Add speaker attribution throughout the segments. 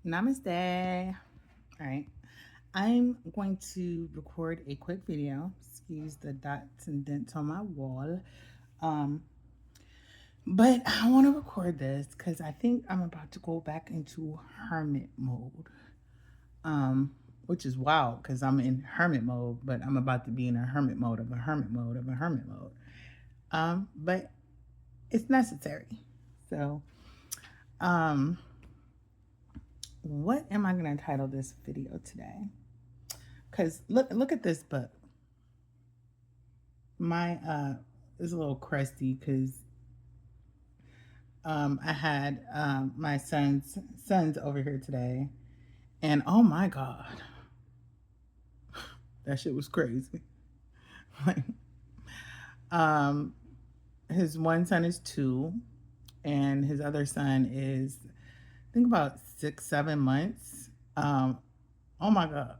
Speaker 1: Namaste. All right. I'm going to record a quick video. Excuse the dots and dents on my wall. Um, but I want to record this because I think I'm about to go back into hermit mode. Um, which is wild because I'm in hermit mode, but I'm about to be in a hermit mode of a hermit mode of a hermit mode. But it's necessary. So, um, what am I going to title this video today? Because look at this book. My is a little crusty because I had my sons over here today, and oh my god, that shit was crazy. Like, um, his one son is 2, and his other son is I think about 6 7 months. Oh my god,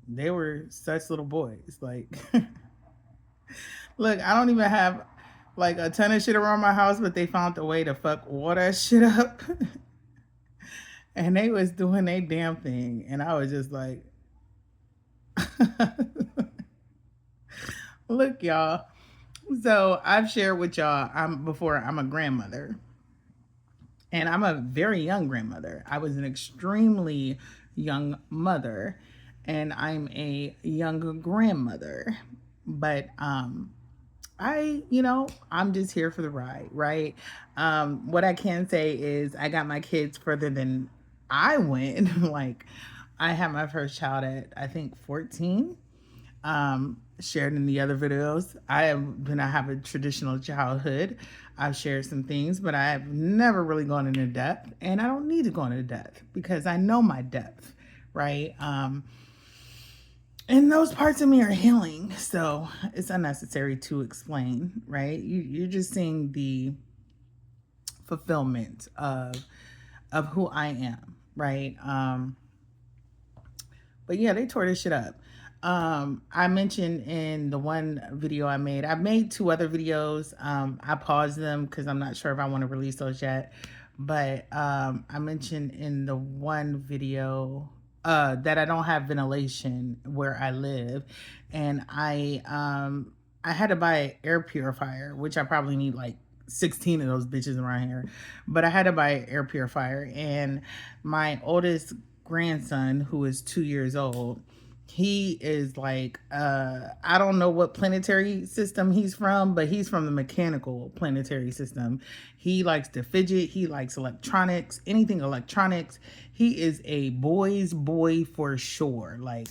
Speaker 1: they were such little boys. Like, look, I don't even have like a ton of shit around my house, but they found a way to fuck all that shit up. And they was doing their damn thing. And I was just like, look, y'all. So I've shared with y'all I'm a grandmother. And I'm a very young grandmother. I was an extremely young mother. And I'm a young grandmother. But I'm just here for the ride, right? What I can say is I got my kids further than I went. Like, I had my first child at, I think, 14. Shared in the other videos. I have a traditional childhood. I've shared some things, but I have never really gone into depth, and I don't need to go into depth because I know my depth, right? And those parts of me are healing, so it's unnecessary to explain, right? You're just seeing the fulfillment of who I am, right? But yeah, they tore this shit up. I mentioned in the one video I've made 2 other videos. I paused them because I'm not sure if I want to release those yet. But I mentioned in the one video that I don't have ventilation where I live, and I had to buy an air purifier, which I probably need like 16 of those bitches around here. But I had to buy an air purifier, and my oldest grandson, who is 2 years old, he is like I don't know what planetary system he's from, but he's from the mechanical planetary system. He likes to fidget, he likes electronics, anything electronics. He is a boy's boy for sure. Like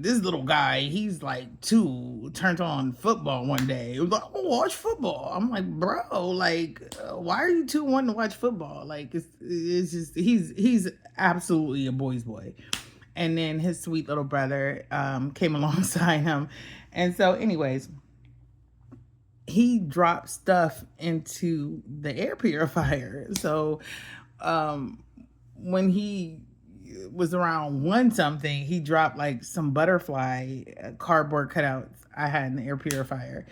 Speaker 1: this little guy, he's like 2, turned on football one day. It was like, oh, watch football. I'm like, bro, like, why are you 2 wanting to watch football? Like, it's just he's absolutely a boy's boy. And then his sweet little brother came alongside him, and so, anyways, he dropped stuff into the air purifier. So, when he was around 1 something, he dropped like some butterfly cardboard cutouts I had in the air purifier.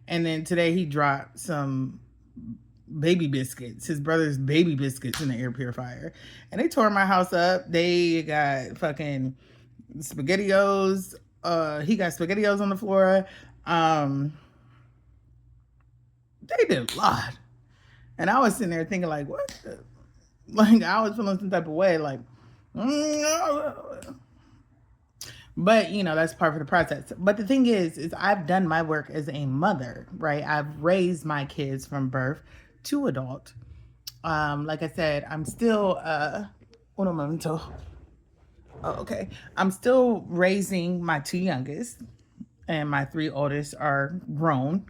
Speaker 1: And then today he dropped some baby biscuits, his brother's baby biscuits in the air purifier. And they tore my house up. They got fucking SpaghettiOs. He got SpaghettiOs on the floor. They did a lot. And I was sitting there thinking, like, what the? Like, I was feeling some type of way, like, but that's part of the process. But the thing is I've done my work as a mother, right? I've raised my kids from birth to adult. Like I said, I'm still uno momento. Oh, okay. I'm still raising my 2 youngest, and my 3 oldest are grown.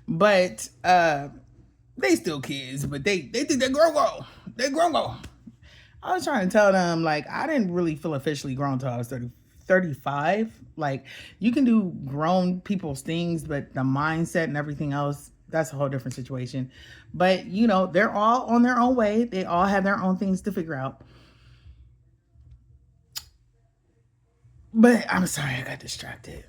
Speaker 1: But they still kids, but they think they're grown. They grown. I was trying to tell them, like, I didn't really feel officially grown until I was 35. Like, you can do grown people's things, but the mindset and everything else, that's a whole different situation. But, they're all on their own way. They all have their own things to figure out. But I'm sorry, I got distracted.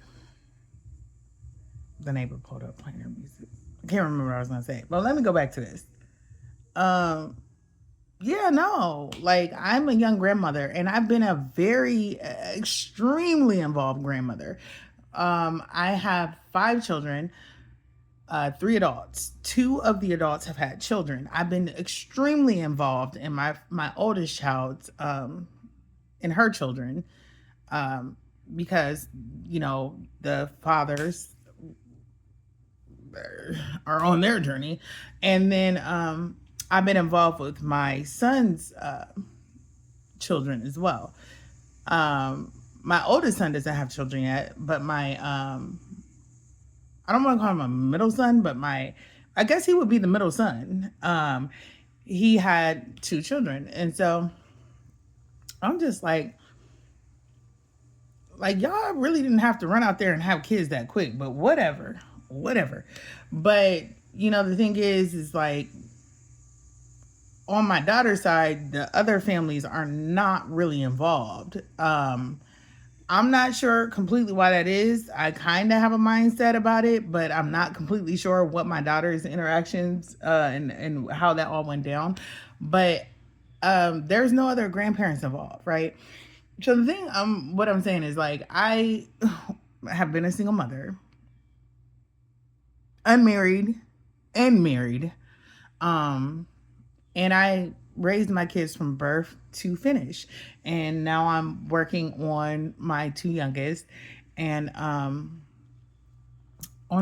Speaker 1: The neighbor pulled up playing her music. I can't remember what I was going to say. But let me go back to this. Um, yeah, no, like I'm a young grandmother and I've been a very extremely involved grandmother. I have 5 children, 3 adults. 2 of the adults have had children. I've been extremely involved in my oldest child's in her children, um, because the fathers are on their journey, and then I've been involved with my son's children as well. My oldest son doesn't have children yet, but my I don't want to call him a middle son, but I guess he would be the middle son. He had 2 children, and so I'm just like y'all really didn't have to run out there and have kids that quick, but whatever. But the thing is like on my daughter's side, the other families are not really involved. I'm not sure completely why that is. I kind of have a mindset about it, but I'm not completely sure what my daughter's interactions and how that all went down. But there's no other grandparents involved, right? So the thing, what I'm saying is like I have been a single mother, unmarried and married, um, and I raised my kids from birth to finish, and now I'm working on my 2 youngest, and on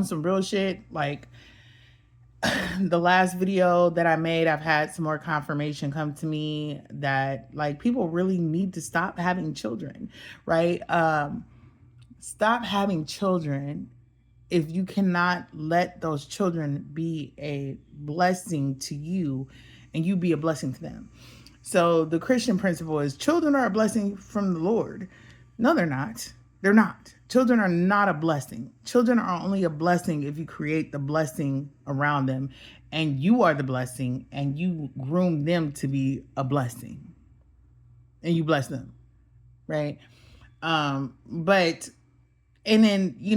Speaker 1: some real shit like the last video that I made, I've had some more confirmation come to me that like people really need to stop having children, right? Stop having children if you cannot let those children be a blessing to you and you be a blessing to them. So the Christian principle is children are a blessing from the Lord. No, they're not. They're not. Children are not a blessing. Children are only a blessing if you create the blessing around them and you are the blessing and you groom them to be a blessing and you bless them, right? But and then you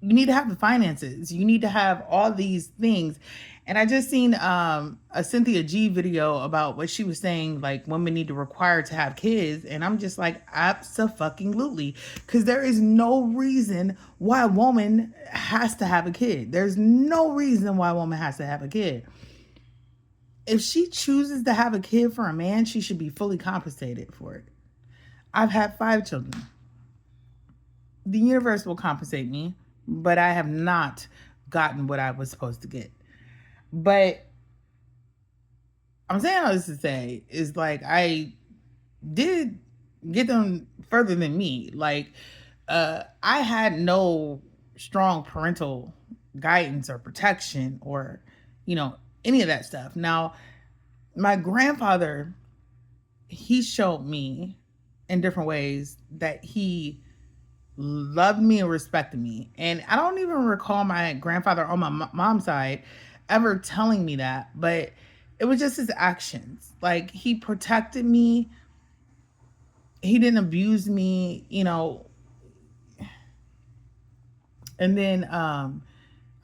Speaker 1: need to have the finances, you need to have all these things. And I just seen a Cynthia G video about what she was saying, like women need to require to have kids, and I'm just like, absolutely, because there is no reason why a woman has to have a kid. There's no reason why a woman has to have a kid. If she chooses to have a kid for a man, she should be fully compensated for it. I've had 5 children. The universe will compensate me, but I have not gotten what I was supposed to get. But I'm saying all this to say is like I did get them further than me. Like I had no strong parental guidance or protection or any of that stuff. Now, my grandfather, he showed me in different ways that he loved me and respected me. And I don't even recall my grandfather on my mom's side ever telling me that, but it was just his actions. Like he protected me. He didn't abuse me, And then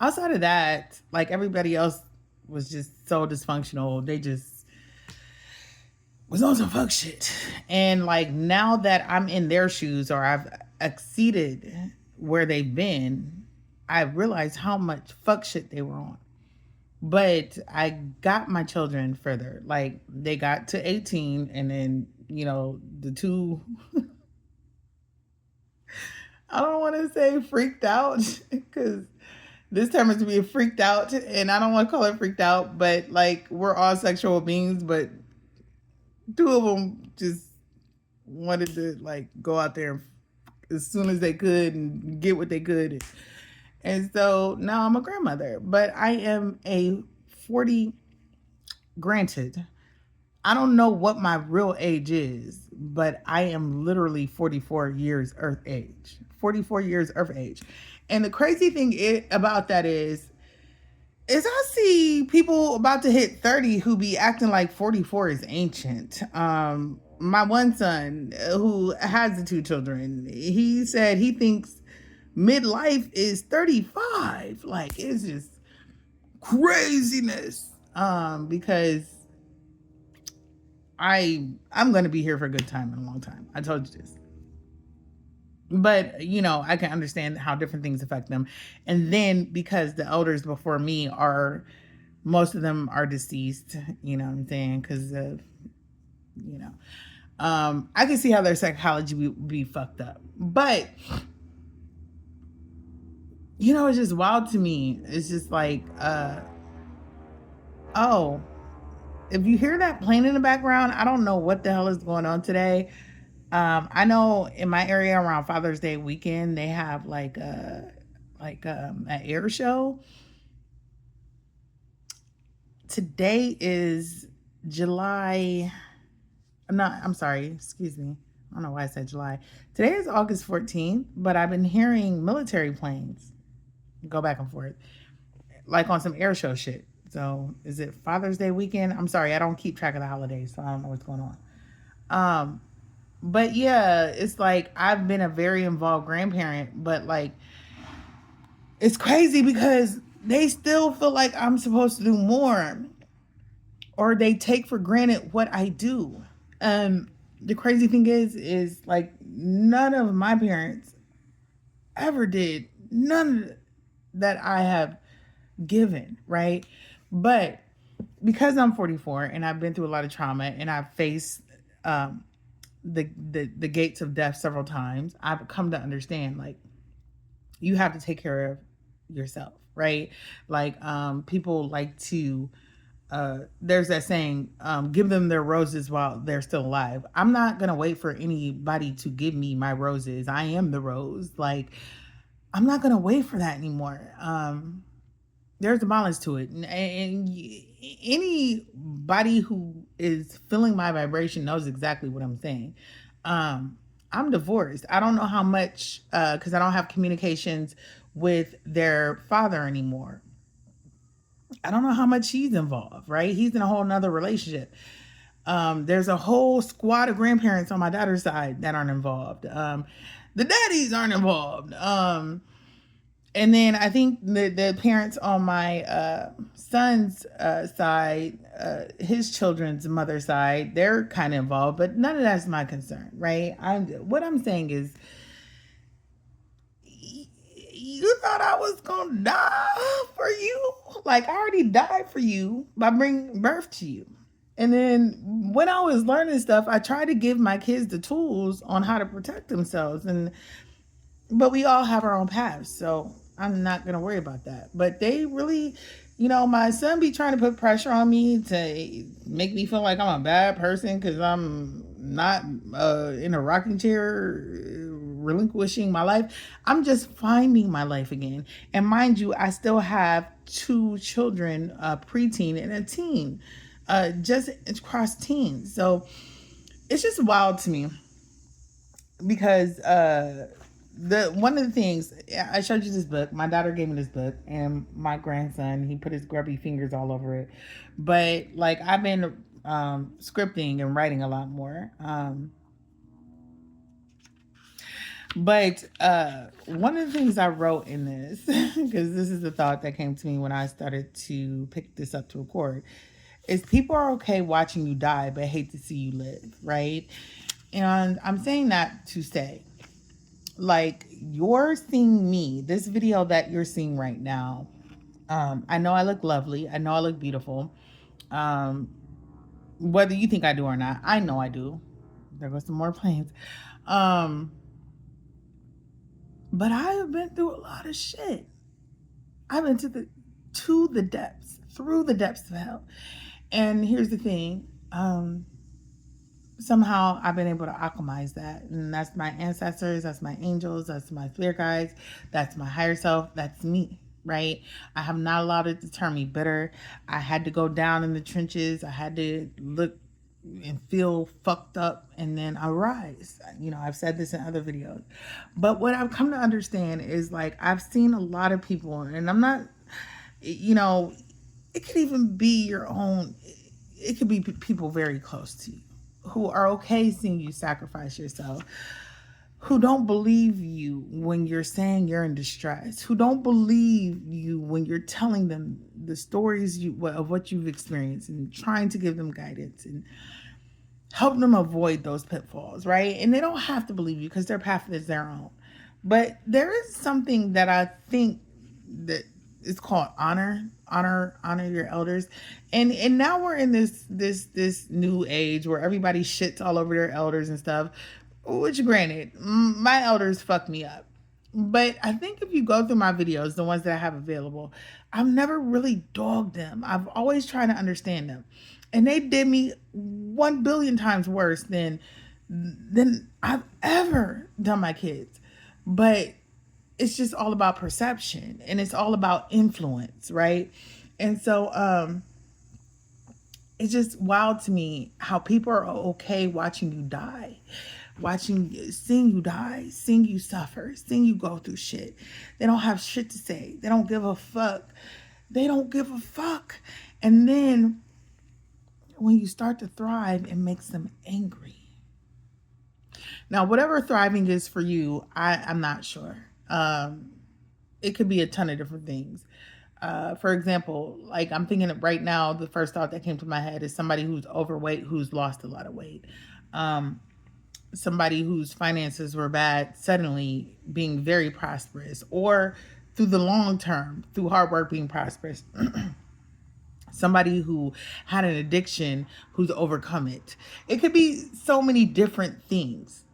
Speaker 1: outside of that, like everybody else was just so dysfunctional. They just was on some fuck shit. And like now that I'm in their shoes or I've exceeded where they've been, I realized how much fuck shit they were on. But I got my children further. Like they got to 18 and then, the 2 I don't want to say freaked out because this term is to be freaked out and I don't want to call it freaked out, but like we're all sexual beings, but 2 of them just wanted to like go out there as soon as they could and get what they could. And so now I'm a grandmother, but I am a 40, granted, I don't know what my real age is, but I am literally 44 years earth age. 44 years earth age. And the crazy thing about that is I see people about to hit 30 who be acting like 44 is ancient. My one son who has the 2 children, he said he thinks midlife is 35. Like it's just craziness. Because I'm gonna be here for a good time in a long time. I told you this. But I can understand how different things affect them. And then because the elders before me are most of them are deceased, you know what I'm saying? Because of you know. I can see how their psychology would be fucked up. But it's just wild to me. It's just like, oh, if you hear that plane in the background, I don't know what the hell is going on today. I know in my area around Father's Day weekend, they have an air show. Today is July. I'm sorry, excuse me. I don't know why I said July. Today is August 14th, but I've been hearing military planes go back and forth, like on some air show shit. So is it Father's Day weekend? I'm sorry, I don't keep track of the holidays, so I don't know what's going on. Um, but yeah, it's like I've been a very involved grandparent, but like it's crazy because they still feel like I'm supposed to do more, or they take for granted what I do. The crazy thing is like none of my parents ever did none that I have given, right? But because I'm 44 and I've been through a lot of trauma and I've faced um, the gates of death several times, I've come to understand like you have to take care of yourself, right? Like people like to there's that saying, give them their roses while they're still alive. I'm not gonna wait for anybody to give me my roses. I am the rose. Like I'm not gonna wait for that anymore. There's a balance to it, and anybody who is feeling my vibration knows exactly what I'm saying. I'm divorced. I don't know how much because I don't have communications with their father anymore. I don't know how much he's involved, right? He's in a whole nother relationship. There's a whole squad of grandparents on my daughter's side that aren't involved. The daddies aren't involved. And then I think the parents on my son's side, his children's mother side, they're kind of involved, but none of that's my concern, right? What I'm saying is, you thought I was gonna die for you? Like I already died for you by bringing birth to you. And then when I was learning stuff, I tried to give my kids the tools on how to protect themselves. But we all have our own paths, so I'm not gonna worry about that. But they really, my son be trying to put pressure on me to make me feel like I'm a bad person because I'm not in a rocking chair relinquishing my life. I'm just finding my life again. And mind you, I still have two children, a preteen and a teen, just across teens. So it's just wild to me because the one of the things I showed you this book. My daughter gave me this book, and my grandson he put his grubby fingers all over it. But like I've been scripting and writing a lot more. But one of the things I wrote in this, because this is the thought that came to me when I started to pick this up to record, is people are okay watching you die, but hate to see you live, right? And I'm saying that to say, like, you're seeing me, this video that you're seeing right now. I know I look lovely. I know I look beautiful. Um, whether you think I do or not, I know I do. There goes some more planes. But I have been through a lot of shit. I've been to the depths, through the depths of hell. And here's the thing. Somehow I've been able to alchemize that. And that's my ancestors, that's my angels, that's my spirit guides, that's my higher self, that's me, right? I have not allowed it to turn me bitter. I had to go down in the trenches. I had to look and feel fucked up and then I rise. I've said this in other videos. But what I've come to understand is like I've seen a lot of people, and I'm not, it could even be your own, it could be people very close to you who are okay seeing you sacrifice yourself. who don't believe you when you're saying you're in distress, who don't believe you when you're telling them the stories of what you've experienced and trying to give them guidance and help them avoid those pitfalls, right? And they don't have to believe you because their path is their own. But there is something that I think that is called honor your elders. And now we're in this new age where everybody shits all over their elders and stuff, which granted, my elders fucked me up. But I think if you go through my videos, the ones that I have available, I've never really dogged them. I've always tried to understand them. And they did me 1 billion times worse than I've ever done my kids. But it's just all about perception and it's all about influence, right? And so it's just wild to me how people are okay watching you die, seeing you die, seeing you suffer, seeing you go through shit. They don't have shit to say. They don't give a fuck. They don't give a fuck. And then when you start to thrive, it makes them angry. Now, whatever thriving is for you, I'm not sure. It could be a ton of different things. For example, like I'm thinking of right now, the first thought that came to my head is somebody who's overweight, who's lost a lot of weight. Somebody whose finances were bad suddenly being very prosperous, or through the long term, through hard work being prosperous. Somebody who had an addiction who's overcome it. It could be so many different things.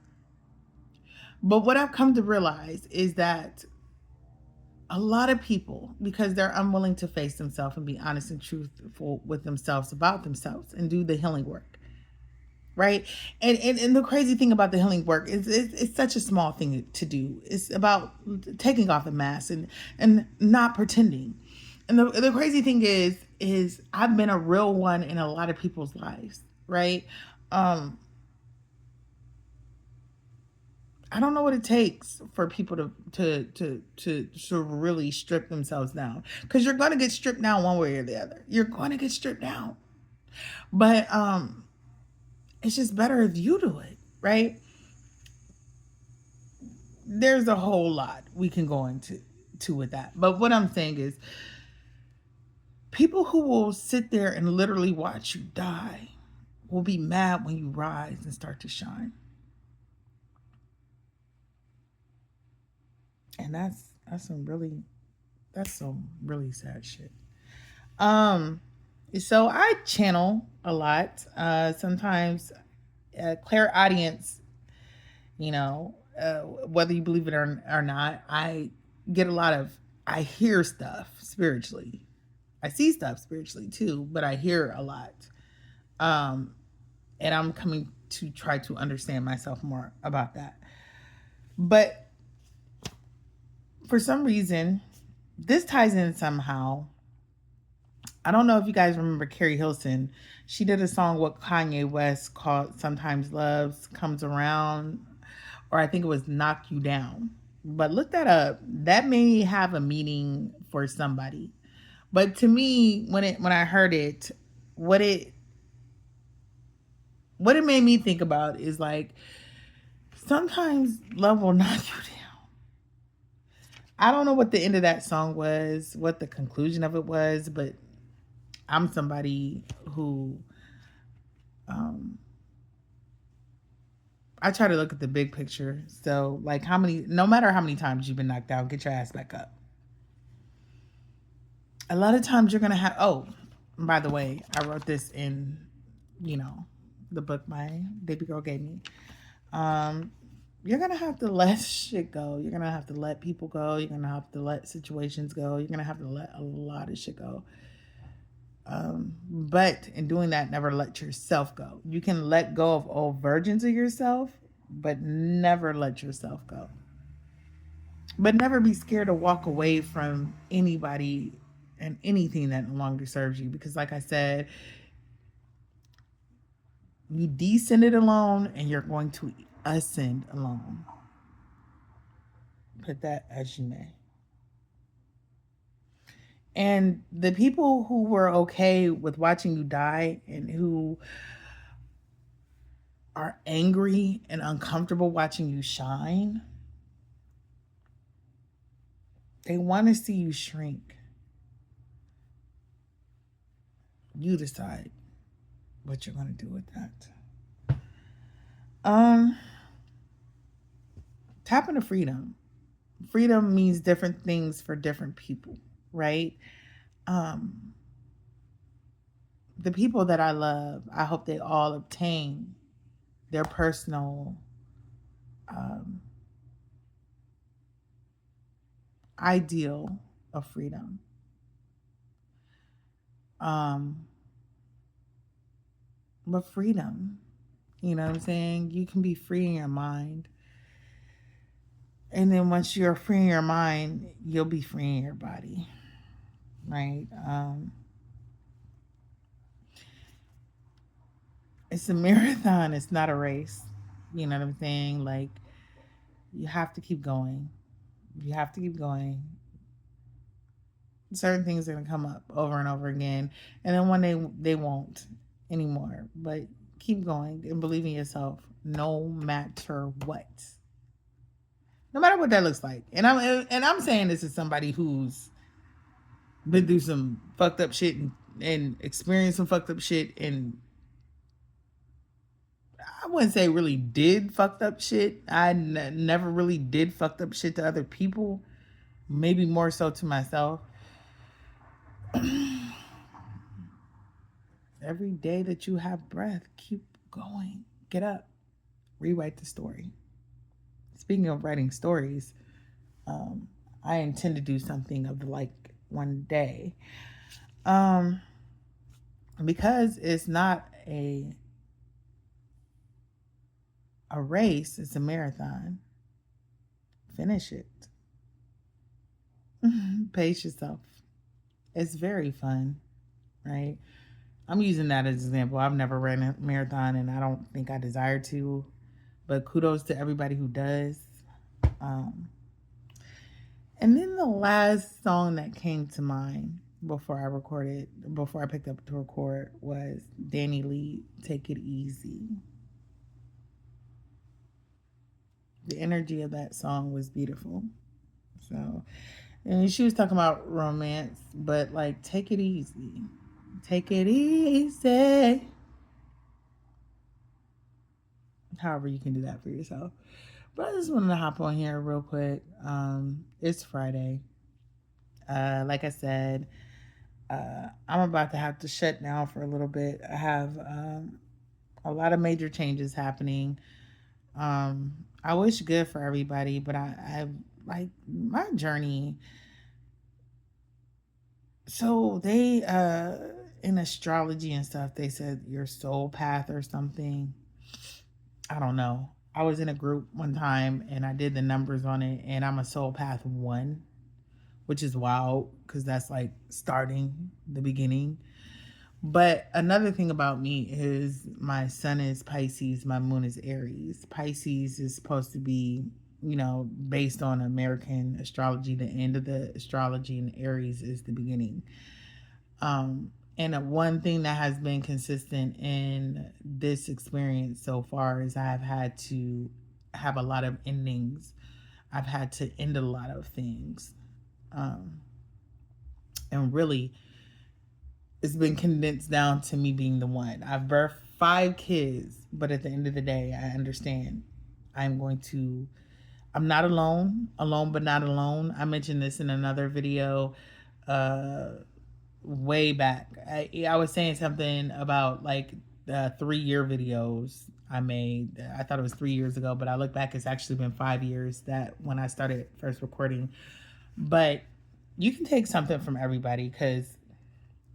Speaker 1: But what I've come to realize is that a lot of people, because they're unwilling to face themselves and be honest and truthful with themselves about themselves and do the healing work, right? And the crazy thing about the healing work is it's such a small thing to do. It's about taking off the mask and not pretending. And the crazy thing is I've been a real one in a lot of people's lives, right? I don't know what it takes for people to really strip themselves down, because you're going to get stripped down one way or the other. You're going to get stripped down, but it's just better if you do it, right? There's a whole lot we can go into with that, but what I'm saying is, people who will sit there and literally watch you die will be mad when you rise and start to shine. And that's some really sad shit. Um, so I channel a lot. Sometimes clairaudience, whether you believe it or not, I get a lot of, I hear stuff spiritually. I see stuff spiritually too, but I hear a lot. And I'm coming to try to understand myself more about that. But for some reason, this ties in somehow. I don't know if you guys remember Carrie Hilson. She did a song with Kanye West called Sometimes Love Comes Around, or I think it was Knock You Down. But look that up. That may have a meaning for somebody. But to me, when I heard it, what it made me think about is like, sometimes love will knock you down. I don't know what the end of that song was, what the conclusion of it was, but I'm somebody who I try to look at the big picture. So like, no matter how many times you've been knocked down, get your ass back up. A lot of times you're gonna have, oh, by the way, I wrote this in, the book my baby girl gave me. You're gonna have to let shit go. You're gonna have to let people go. You're gonna have to let situations go. You're gonna have to let a lot of shit go. But in doing that, never let yourself go. You can let go of old versions of yourself, but never let yourself go. But never be scared to walk away from anybody and anything that no longer serves you. Because like I said, you descended alone and you're going to ascend alone. Put that as you may. And the people who were okay with watching you die and who are angry and uncomfortable watching you shine. They want to see you shrink. You decide what you're going to do with that. Um, Tap into freedom. Freedom means different things for different people, right? Um, the people that I love, I hope they all obtain their personal um, ideal of freedom. Um, but freedom, you know what I'm saying? You can be free in your mind. And then once you're free in your mind, you'll be free in your body, right? It's a marathon, it's not a race. You know what I'm saying? Like, you have to keep going. You have to keep going. Certain things are gonna come up over and over again, and then one day they won't anymore. But keep going and believe in yourself, no matter what. No matter what that looks like. And I'm saying this as somebody who's been through some fucked up shit and experienced some fucked up shit, and I wouldn't say really did fucked up shit. Never really did fucked up shit to other people. Maybe more so to myself. Every day that you have breath, keep going. Get up. Rewrite the story. Speaking of writing stories, um, I intend to do something of the like one day. Um, because it's not a race, it's a marathon. Finish it. Pace yourself. It's very fun, right? I'm using that as an example. I've never ran a marathon and I don't think I desire to, but kudos to everybody who does. Um, and then the last song that came to mind before I picked up to record, was Danny Lee, Take It Easy. The energy of that song was beautiful. So, and she was talking about romance, but like, take it easy. Take it easy. However, you can do that for yourself. But I just wanted to hop on here real quick. It's Friday. Like I said, I'm about to have to shut down for a little bit. I have a lot of major changes happening. I wish good for everybody, but I like my journey. So they in astrology and stuff, they said your soul path or something. I don't know. I was in a group one time and I did the numbers on it, and I'm a soul path 1, which is wild because that's like starting the beginning. But another thing about me is my sun is Pisces, my moon is Aries. Pisces is supposed to be, based on American astrology, the end of the astrology, and Aries is the beginning. And one thing that has been consistent in this experience so far is I've had to have a lot of endings. I've had to end a lot of things. Um, and really, it's been condensed down to me being the one. I've birthed 5 kids, but at the end of the day, I understand I'm not alone but not alone. I mentioned this in another video way back. I was saying something about like the 3-year videos I made. I thought it was 3 years ago, but I look back, it's actually been 5 years that when I started first recording. But you can take something from everybody because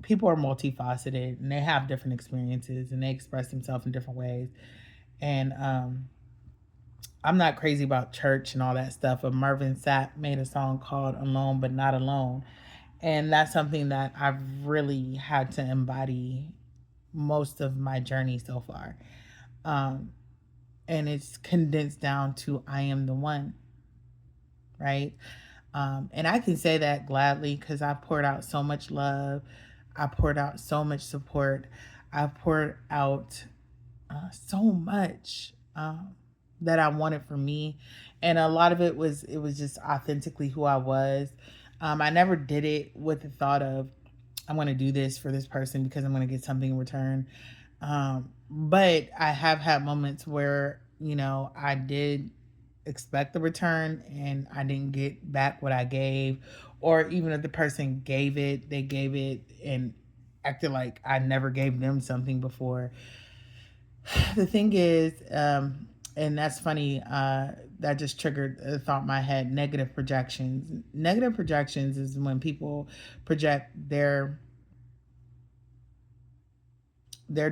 Speaker 1: people are multifaceted and they have different experiences and they express themselves in different ways. And I'm not crazy about church and all that stuff, but Marvin Sapp made a song called Alone But Not Alone. And that's something that I've really had to embody most of my journey so far. Um, and it's condensed down to I am the one, right? And I can say that gladly because I've poured out so much love. I poured out so much support. I've poured out so much that I wanted for me, and a lot of it was just authentically who I was. I never did it with the thought of I'm going to do this for this person because I'm going to get something in return. But I have had moments where I did expect the return and I didn't get back what I gave, or even if the person gave it, they gave it and acted like I never gave them something before. The thing is, and that's funny, that just triggered a thought in my head. Negative projections. Negative projections is when people project their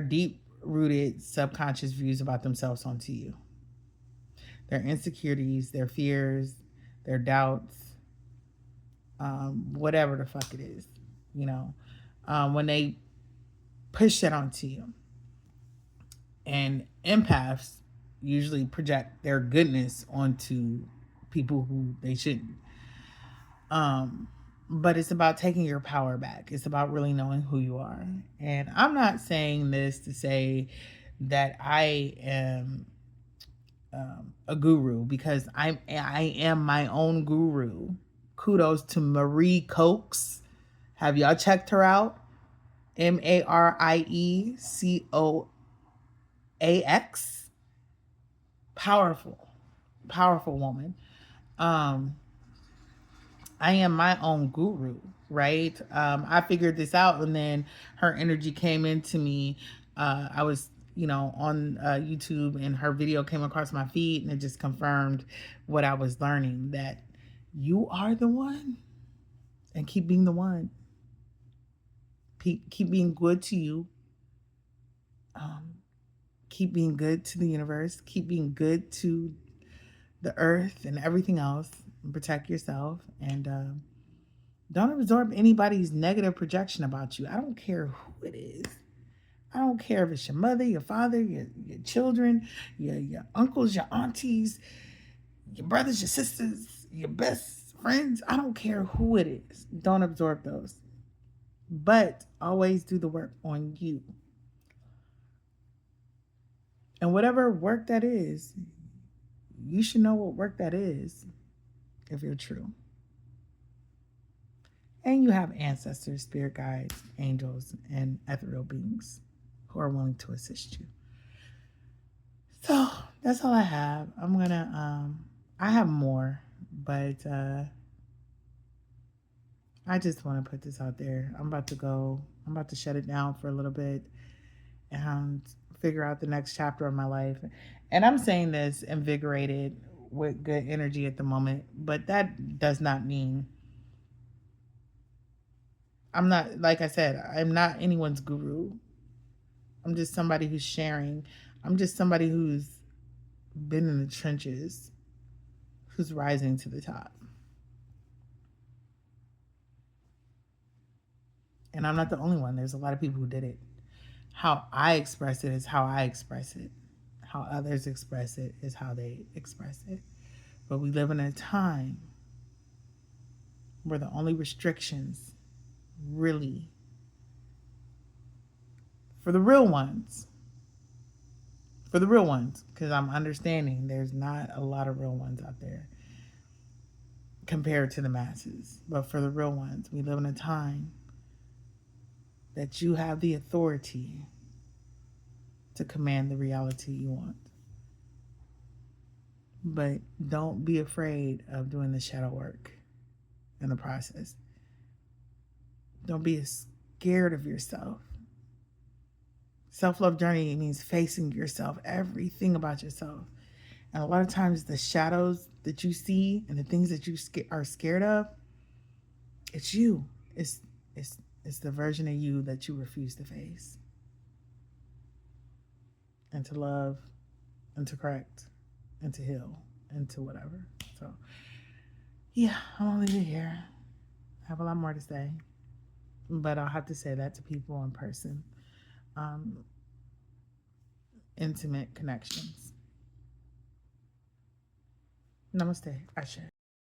Speaker 1: deep rooted subconscious views about themselves onto you, their insecurities, their fears, their doubts, whatever the fuck it is, you know, when they push that onto you. And empaths usually project their goodness onto people who they shouldn't. Um, but it's about taking your power back. It's about really knowing who you are. And I'm not saying this to say that I am a guru, because I am my own guru. Kudos to Marie Coax. Have y'all checked her out? Mariecoax. Powerful, powerful woman. Um, I am my own guru, right? I figured this out, and then her energy came into me. I was, on YouTube, and her video came across my feed, and it just confirmed what I was learning, that you are the one, and keep being the one. Keep being good to you. Um, keep being good to the universe. Keep being good to the earth and everything else. And protect yourself, and don't absorb anybody's negative projection about you. I don't care who it is. I don't care if it's your mother, your father, your children, your uncles, your aunties, your brothers, your sisters, your best friends. I don't care who it is. Don't absorb those. But always do the work on you. And whatever work that is, you should know what work that is if you're true. And you have ancestors, spirit guides, angels, and ethereal beings who are willing to assist you. So that's all I have. I have more, but I just want to put this out there. I'm about to shut it down for a little bit and figure out the next chapter of my life. And I'm saying this invigorated with good energy at the moment, but that does not mean I'm not, like I said, I'm not anyone's guru. I'm just somebody who's sharing. I'm just somebody who's been in the trenches, who's rising to the top. And I'm not the only one. There's a lot of people who did it. How I express it is how I express it. How others express it is how they express it. But we live in a time where the only restrictions, really, for the real ones, because I'm understanding there's not a lot of real ones out there compared to the masses. But for the real ones, we live in a time that you have the authority to command the reality you want. But don't be afraid of doing the shadow work in the process. Don't be scared of yourself. Self-love journey means facing yourself, everything about yourself. And a lot of times the shadows that you see and the things that you are scared of, it's you. It's the version of you that you refuse to face and to love and to correct and to heal and to whatever. So yeah, I'm gonna leave it here. I have a lot more to say, but I'll have to say that to people in person. Um, Intimate connections. Namaste. Ashe.